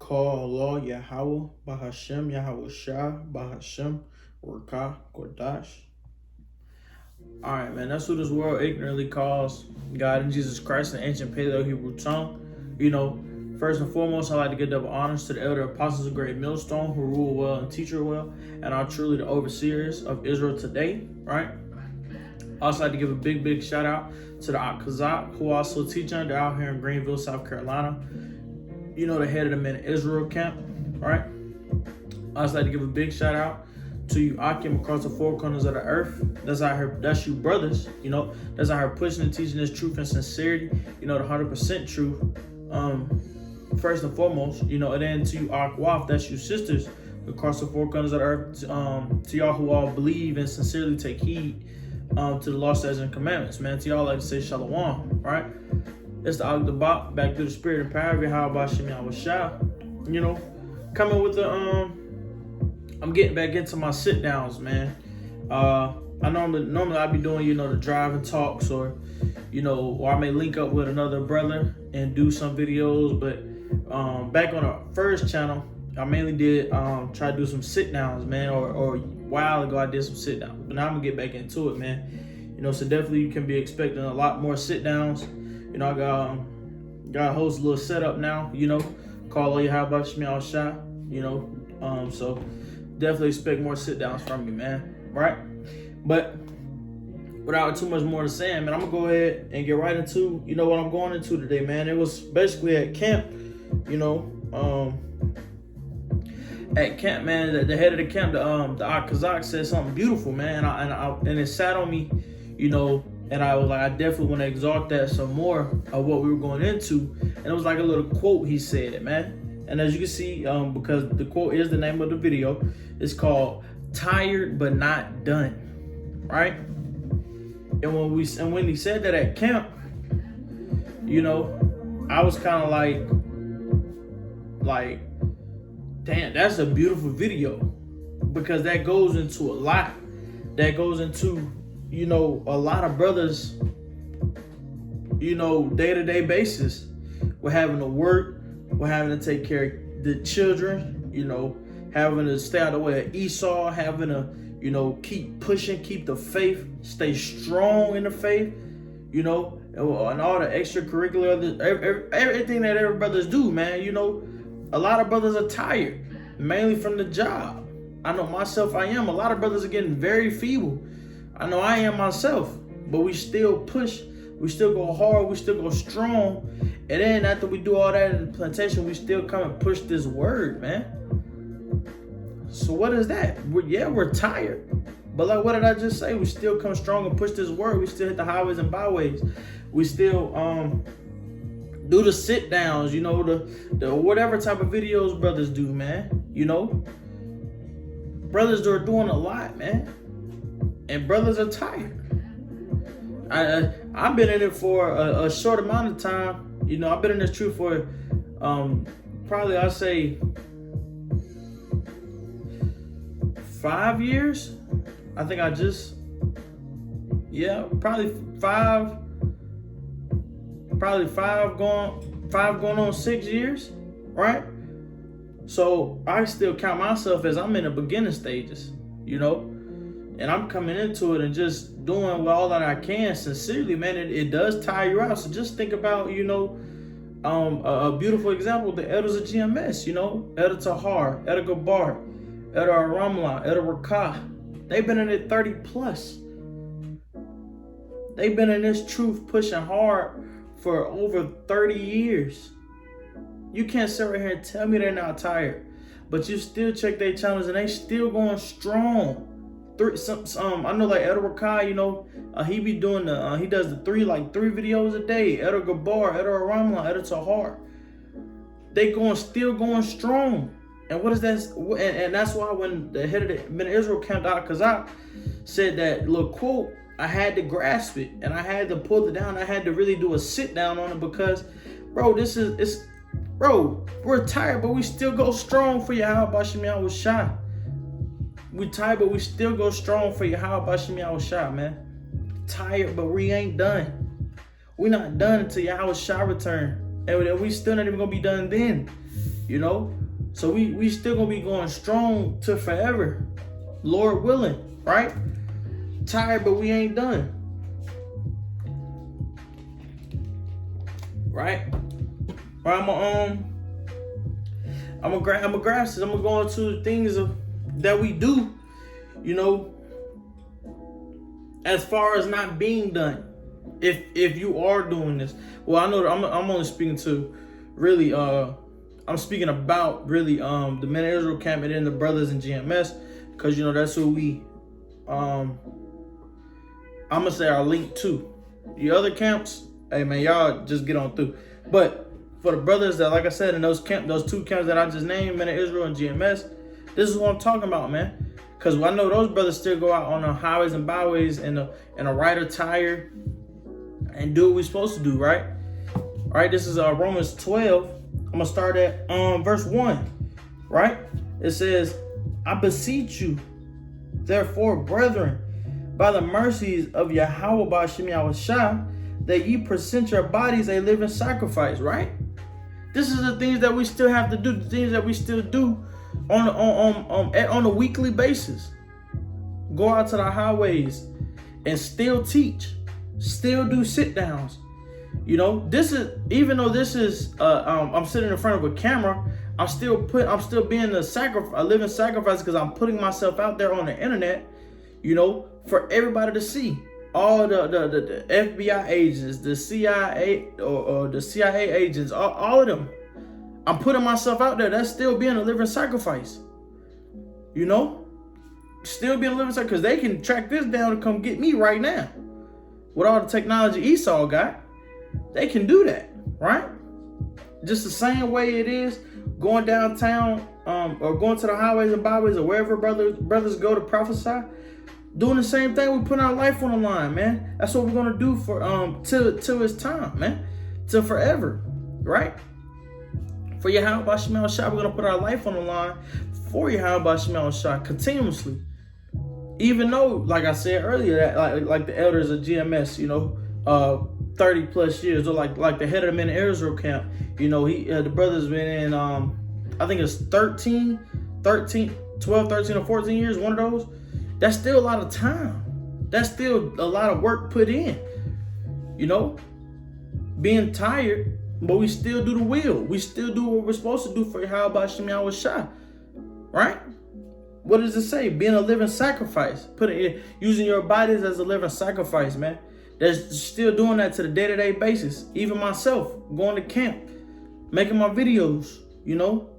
call Allah Yahweh Bahashem Yahweh Shah Bahashem Urka Kodash. Alright, man, that's who this world ignorantly calls God and Jesus Christ in ancient Paleo Hebrew tongue. First and foremost, I'd like to give double honors to the elder apostles of Great Millstone who rule well and teach well and are truly the overseers of Israel today, right? I also like to give a big shout out to the Akazak who also teach under out here in Greenville, South Carolina. The head of the Men Israel camp, right? I also like to give a big shout out to you Akim across the four corners of the earth. That's out here, that's you brothers, that's out here pushing and teaching this truth and sincerity, the 100% truth. First and foremost, and then to you Akwaf, that's you sisters across the four corners of the earth, to y'all who all believe and sincerely take heed to the law, statutes, and commandments, man. To y'all like to say shalom, right? It's the Agdabat, back to the spirit and power of Yahweh Shem Yahweh Shah. Coming with the I'm getting back into my sit downs, man. I normally I be doing, the driving talks or I may link up with another brother and do some videos, but back on the first channel, I mainly did try to do some sit downs, man, or a while ago I did some sit downs, but now I'm gonna get back into it, man. So definitely you can be expecting a lot more sit downs. I got a whole little setup now, call Yahweh Shem Yahweh Shah, so definitely expect more sit downs from me, man, right? But without too much more to say, man, I'm gonna go ahead and get right into, what I'm going into today, man. It was basically at camp, at camp, man. The head of the camp, the Akazak said something beautiful, man, and it sat on me, and I was like, I definitely want to exalt that some more of what we were going into. And it was like a little quote he said, man. And as you can see, because the quote is the name of the video, it's called "Tired but Not Done," right? And when he said that at camp, I was kind of like, damn, that's a beautiful video, because that goes into a lot. That goes into, a lot of brothers, day-to-day basis. We're having to work, we're having to take care of the children, having to stay out of the way of Esau, having to, keep pushing, keep the faith, stay strong in the faith, and all the extracurricular, everything that every brothers do, man. A lot of brothers are tired, mainly from the job. I know myself, I am. A lot of brothers are getting very feeble. I know I am myself, but we still push, we still go hard, we still go strong. And then after we do all that in the plantation, we still come and push this word, man. So what is that? We're tired. But like, what did I just say? We still come strong and push this word. We still hit the highways and byways. We still do the sit downs, the whatever type of videos brothers do, man. Brothers are doing a lot, man. And brothers are tired. I've been in it for a short amount of time. I've been in this truth for probably, I'd say, 5 years. I think probably five going on 6 years, right? So I still count myself as I'm in the beginning stages, and I'm coming into it and just doing all that I can sincerely, man. It does tire you out. So just think about, a beautiful example, the elders of GMS, Elder Tahar, Elder Gabar, Elder Aramla, Elder Rakah. They've been in it 30 plus. They've been in this truth pushing hard for over 30 years. You can't sit right here and tell me they're not tired, but you still check their channels and they still going strong. I know like Elder Rakai, he be doing he does the three videos a day. Elder Gabar, Elder Aramla, Elder Tahar. They still going strong. And what is that? And that's why when the head of the Men Israel camp, Kazak, said that little quote, I had to grasp it and I had to pull it down. I had to really do a sit down on it because, bro, we're tired, but we still go strong for Yahweh Shem Yahweh Shah. We tired, but we still go strong for Yahweh Shem Yahweh Shah, man. Tired, but we ain't done. We're not done until Yahweh Shah return. And we still not even gonna be done then. you know. So we still gonna be going strong to forever, Lord willing, right? Tired, but we ain't done, right? Right, I'm gonna grasp this. I'm gonna go into the things that we do, you know, as far as not being done. If you are doing this, well, I know that I'm only speaking to really I'm speaking about really the Men of Israel camp and then the brothers in GMS, because you know that's who we I'm gonna say are linked to. The other camps, hey man, y'all just get on through. But for the brothers that, like I said, in those two camps that I just named, Men of Israel and GMS, this is what I'm talking about, man. Because I know those brothers still go out on the highways and byways in a right attire and do what we're supposed to do, right? All right, this is Romans 12. I'm going to start at verse 1, right? It says, I beseech you, therefore, brethren, by the mercies of Yahweh B'Shem Yahushua, that ye present your bodies a living sacrifice, right? This is the things that we still have to do, the things that we still do on a weekly basis. Go out to the highways and still teach, still do sit downs. You know, this is, even though this is I'm sitting in front of a camera, I'm still being a living sacrifice, because I'm putting myself out there on the internet, you know, for everybody to see. All the FBI agents, the CIA or the CIA agents, all of them. I'm putting myself out there. That's still being a living sacrifice. You know? Still being a living sacrifice, because they can track this down and come get me right now. With all the technology Esau got, they can do that, right? Just the same way it is going downtown or going to the highways and byways or wherever brothers go to prophesy. Doing the same thing, we put our life on the line, man. That's what we're gonna do for till it's time, man. Till forever, right? For Yahweh B'Shem Yahushua, we're gonna put our life on the line for Yahweh B'Shem Yahushua continuously. Even though, like I said earlier, that like the elders of GMS, you know, 30 plus years, or like the head of the Men of Israel camp, you know, the brother's been in I think it's 12, 13 or 14 years, one of those. That's still a lot of time. That's still a lot of work put in. You know, being tired, but we still do the will. We still do what we're supposed to do for Yahweh B'Shem Yahushua, right? What does it say? Being a living sacrifice. Using your bodies as a living sacrifice, man. That's still doing that to the day-to-day basis. Even myself, going to camp, making my videos, you know,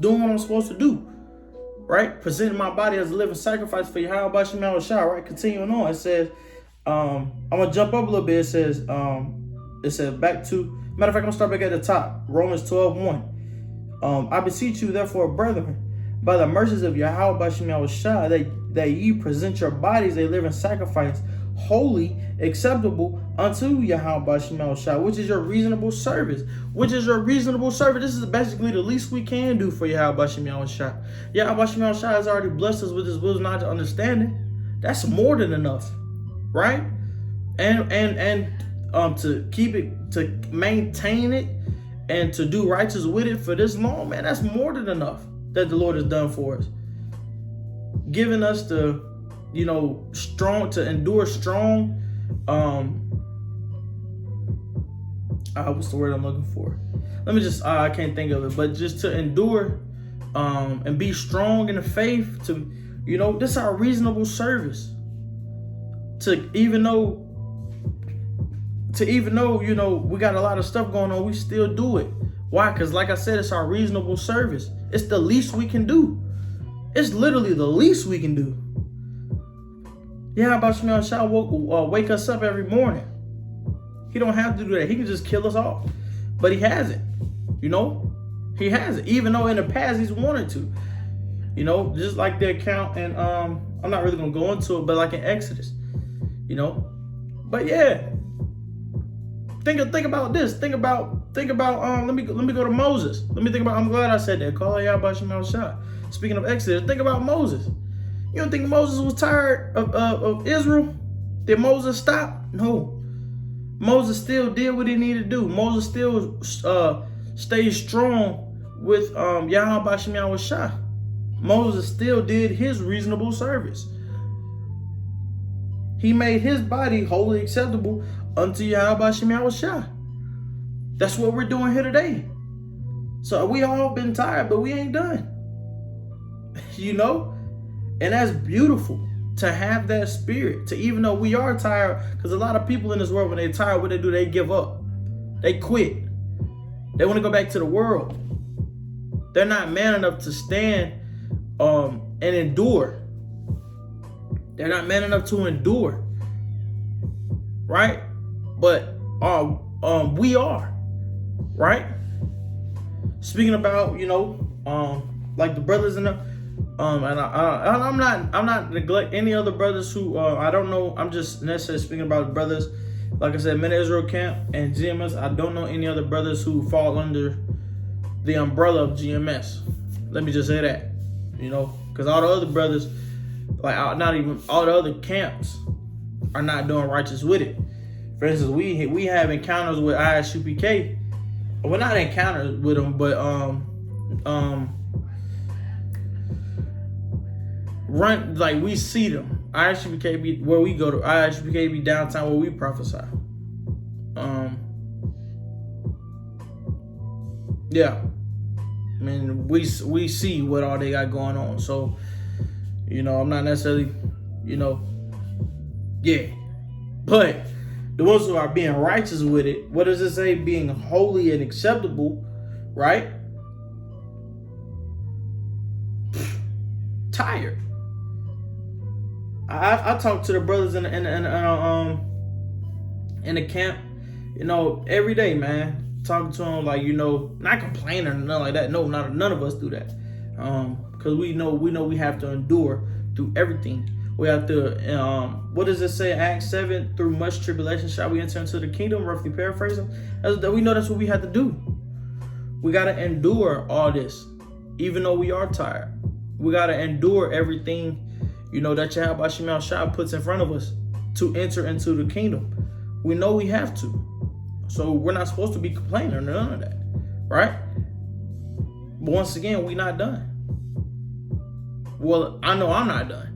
doing what I'm supposed to do. Right? Presenting my body as a living sacrifice for Yahweh B'Shem Yahushua, right? Continuing on, it says, I'm going to jump up a little bit. It says back to, matter of fact, I'm going to start back at the top. Romans 12:1. I beseech you, therefore, brethren, by the mercies of Yahweh B'Shem Yahushua, that ye present your bodies a living sacrifice, holy, acceptable unto Yahweh B'Shem Yahushua, which is your reasonable service. This is basically the least we can do for Yahweh B'Shem Yahushua. Yahweh B'Shem Yahushua has already blessed us with his wisdom, knowledge, and understanding. That's more than enough, right? And to keep it, to maintain it, and to do righteous with it for this long, man, that's more than enough that the Lord has done for us. Giving us the, you know, to endure strong, what's the word I'm looking for? Let me just, I can't think of it, but just to endure, and be strong in the faith, to, you know, this is our reasonable service. To even though, you know, we got a lot of stuff going on, we still do it. Why? Because like I said, it's our reasonable service. It's the least we can do. It's literally the least we can do. Yeah, B'Shem Yahushua will wake us up every morning. He don't have to do that. He can just kill us off. But he hasn't. You know? He hasn't. Even though in the past he's wanted to. You know, just like the account, and I'm not really gonna go into it, but like in Exodus. You know? But yeah. Think about this. Think about let me go to Moses. I'm glad I said that. Call Yahweh B'Shem Yahushua. Speaking of Exodus, think about Moses. You don't think Moses was tired of Israel? Did Moses stop? No. Moses still did what he needed to do. Moses still stayed strong Yahweh Bashem Yahweh Shah. Moses still did his reasonable service. He made his body wholly acceptable unto Yahweh Bashem Yahweh Shah. That's what we're doing here today. So we all been tired, but we ain't done. You know? And that's beautiful to have that spirit. To even though we are tired, because a lot of people in this world, when they're tired, what they do, they give up. They quit. They want to go back to the world. They're not man enough to stand and endure. They're not man enough to endure. Right? But we are. Right? Speaking about, like the brothers in the and I'm not neglect any other brothers who I don't know. I'm just necessarily speaking about the brothers, like I said, Men of Israel Camp and GMS. I don't know any other brothers who fall under the umbrella of GMS. Let me just say that, because all the other brothers, like not even all the other camps, are not doing righteous with it. For instance, we have encounters with ISUPK. Well, not encounters with them, but run, like, we see them. ISUPK be where we go to. ISUPK be downtown where we prophesy. Yeah, I mean, we see what all they got going on. So, I'm not necessarily, yeah, but the ones who are being righteous with it, what does it say? Being holy and acceptable, right? Tired. I talk to the brothers in the camp, every day, man. Talking to them, like, not complaining or nothing like that. No, none of us do that. Because we know we have to endure through everything. We have to, what does it say? Acts 7, through much tribulation shall we enter into the kingdom, roughly paraphrasing. We know that's what we have to do. We got to endure all this, even though we are tired. We got to endure everything, that Yahweh Bashem Shah puts in front of us to enter into the kingdom. We know we have to. So we're not supposed to be complaining or none of that, right? But once again, we not done. Well, I know I'm not done.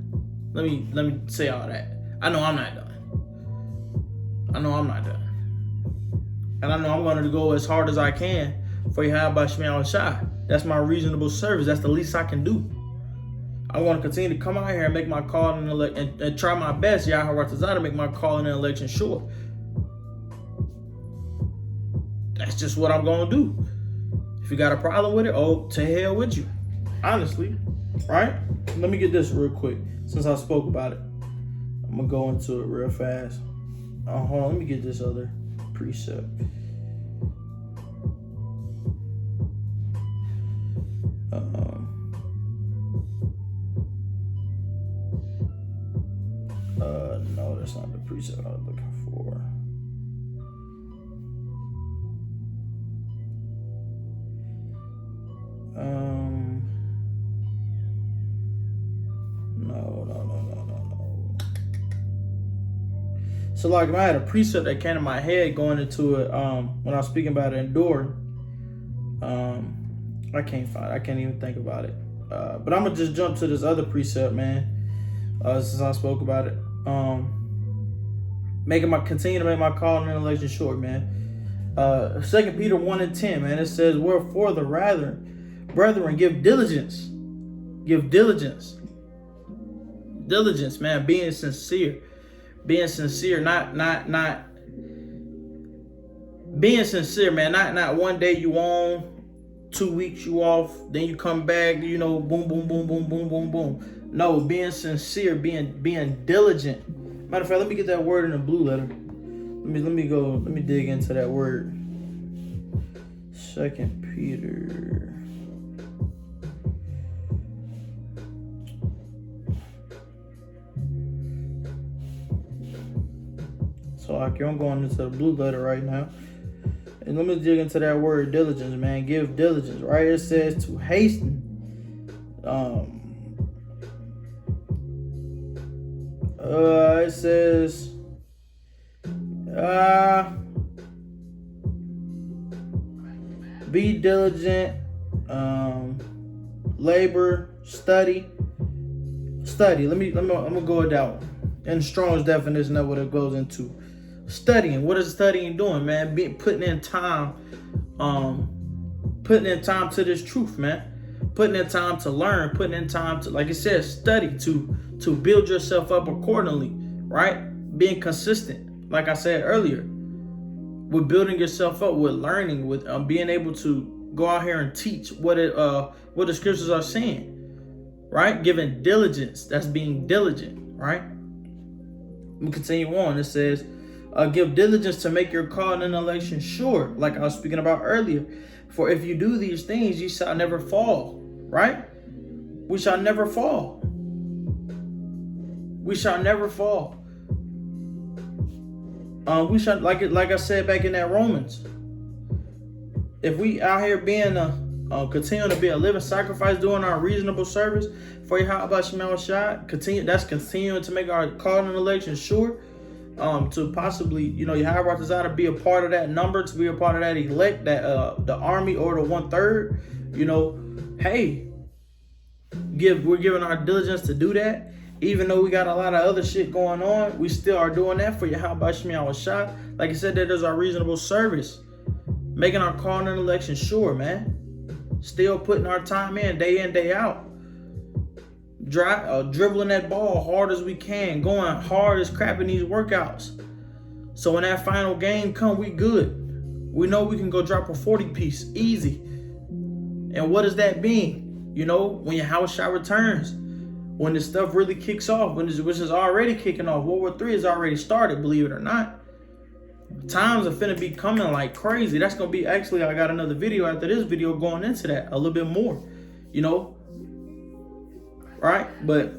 Let me say all that. I know I'm not done. And I know I'm going to go as hard as I can for Yahweh Bashem Shah. That's my reasonable service. That's the least I can do. I want to continue to come out here and make my call and try my best, Yahweh Ratazah, to make my call in an election sure. That's just what I'm going to do. If you got a problem with it, to hell with you. Honestly, right? Let me get this real quick. Since I spoke about it, I'm going to go into it real fast. Hold on, let me get this other precept. No, that's not the precept I was looking for. No. So, like, I had a precept that came to my head going into it when I was speaking about enduring. I can't even think about it. But I'm gonna just jump to this other precept, man. Since I spoke about it, continue to make my call in an election short, man. 2 Peter 1:10, man. It says, "Wherefore the brethren, give diligence, man. Being sincere, not being sincere, man. Not one day you on, 2 weeks you off, then you come back, boom, boom, boom, boom, boom, boom, boom. No, being sincere, being diligent. Matter of fact, let me get that word in the blue letter. Let me dig into that word. 2 Peter. So I'm going into the blue letter right now. And let me dig into that word diligence, man. Give diligence, right? It says to hasten. It says, be diligent Labor, study. I'm gonna go with that one. And Strong's definition of what it goes into. Studying. What is studying doing, man? Putting in time to this truth, man. Putting in time to learn, putting in time to, like it says, study to build yourself up accordingly, right? Being consistent, like I said earlier, with building yourself up, with learning, with being able to go out here and teach what the scriptures are saying, right? Giving diligence, that's being diligent, right? We continue on. It says, give diligence to make your call and election sure, like I was speaking about earlier. For if you do these things, you shall never fall, right? We shall never fall. We shall never fall. We shall, like I said back in that Romans, if we out here being continue to be a living sacrifice, doing our reasonable service for Yahweh Shemel Shai, continuing to make our calling and election sure, to possibly, Yahweh desire to be a part of that number, to be a part of that elect, that the army, or the 1/3, hey, we're giving our diligence to do that. Even though we got a lot of other shit going on, we still are doing that for Yahweh Shemel Shai. Like I said, that is our reasonable service, making our calling and election sure, man. Still putting our time in, day out. Dribbling that ball hard as we can, going hard as crap in these workouts. So when that final game come, we good. We know we can go drop a 40 piece easy. And what does that mean? When Yahweh Shai returns, when this stuff really kicks off, which is already kicking off. World War III has already started, believe it or not. Times are finna be coming like crazy. That's gonna be, actually, I got another video after this video going into that a little bit more, right? But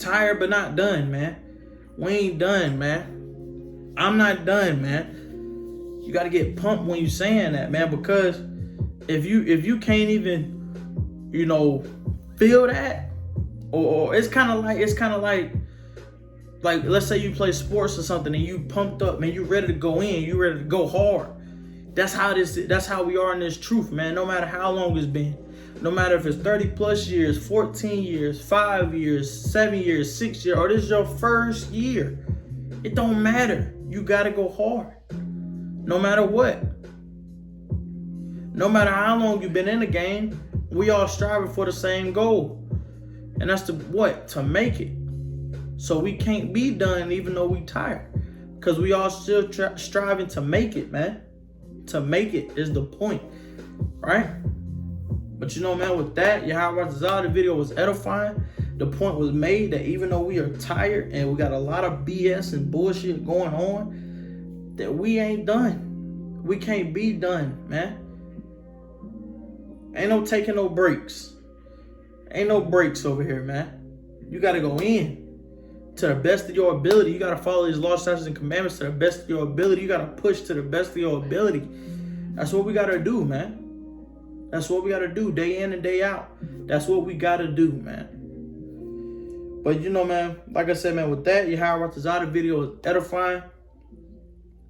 tired but not done, man. We ain't done, man. I'm not done, man. You gotta get pumped when you saying that, man, because if you can't even, feel that, or it's kind of like let's say you play sports or something and you pumped up, man, you ready to go in, you ready to go hard. That's how we are in this truth, man. No matter how long it's been, no matter if it's 30 plus years, 14 years, 5 years, 7 years, 6 years, or this is your first year, it don't matter. You gotta go hard, no matter what. No matter how long you've been in the game, we all striving for the same goal, and that's to make it. So we can't be done even though we tired, because we all still striving to make it, man. To make it is the point, right? But man, with that, Yahweh Zah, the video was edifying. The point was made that even though we are tired and we got a lot of BS and bullshit going on, that we ain't done. We can't be done, man. Ain't no taking no breaks. Ain't no breaks over here, man. You gotta go in to the best of your ability. You gotta follow these laws, statutes, and commandments to the best of your ability. You gotta push to the best of your ability. That's what we gotta do, man. That's what we gotta do, day in and day out. That's what we gotta do, man. But man, like I said, man, with that, Yahweh Tazah, video is edifying.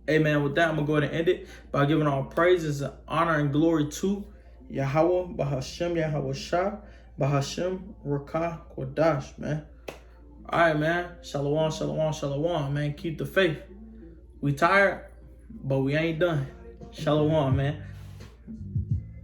Hey, man, with that, I'm gonna go ahead and end it by giving all praises and honor and glory to Yahweh, Bahashem, Yahweh Shah, Bahashem, Rakah, Kodash, man. All right, man. Shalom, shalom, shalom, man. Keep the faith. We tired, but we ain't done. Shalom, man.